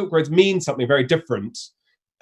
Silk Roads mean something very different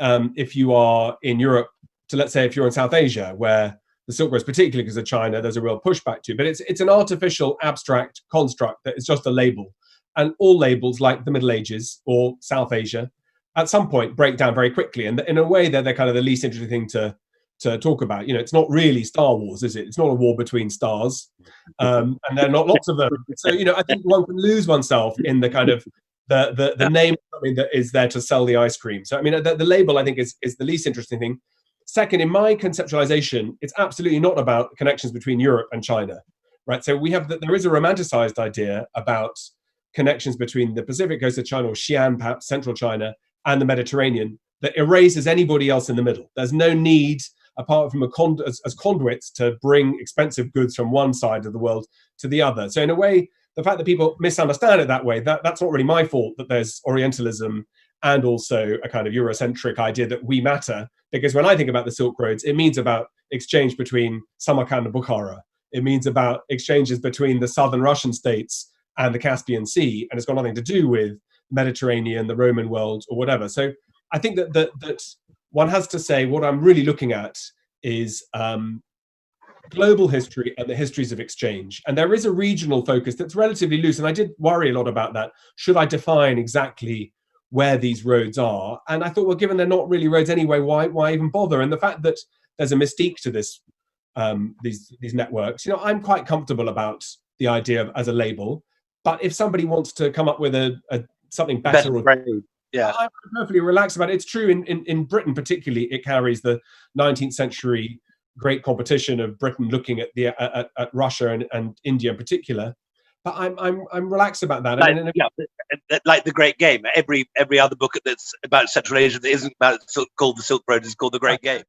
if you are in Europe to, let's say, if you're in South Asia, where the Silk Roads, particularly because of China, there's a real pushback to. But it's an artificial, abstract construct that is just a label. And all labels, like the Middle Ages or South Asia, at some point break down very quickly. And in a way, they're kind of the least interesting thing to talk about. You know, it's not really Star Wars, is it? It's not a war between stars, and there are not lots of them. So, you know, I think one can lose oneself in the kind of the name of something that is there to sell the ice cream. So, I mean, the label, I think, is the least interesting thing. Second, in my conceptualization, it's absolutely not about connections between Europe and China, right? So there is a romanticized idea about connections between the Pacific coast of China, or Xi'an, perhaps central China, and the Mediterranean that erases anybody else in the middle. There's no need, apart from as conduits, to bring expensive goods from one side of the world to the other. So in a way, the fact that people misunderstand it that way, that's not really my fault, that there's Orientalism and also a kind of Eurocentric idea that we matter. Because when I think about the Silk Roads, it means about exchange between Samarkand and Bukhara. It means about exchanges between the southern Russian states and the Caspian Sea. And it's got nothing to do with Mediterranean, the Roman world, or whatever. So I think that one has to say what I'm really looking at is global history and the histories of exchange. And there is a regional focus that's relatively loose. And I did worry a lot about that. Should I define exactly where these roads are? And I thought, well, given they're not really roads anyway, why even bother? And the fact that there's a mystique to this, these networks, you know, I'm quite comfortable about the idea of as a label. But if somebody wants to come up with something better, I'm perfectly relaxed about it. It's true in Britain, particularly, it carries the 19th century great competition of Britain looking at at Russia and India in particular. But I'm relaxed about that. Like the Great Game. Every other book that's about Central Asia that isn't called the Silk Road is called the Great Game.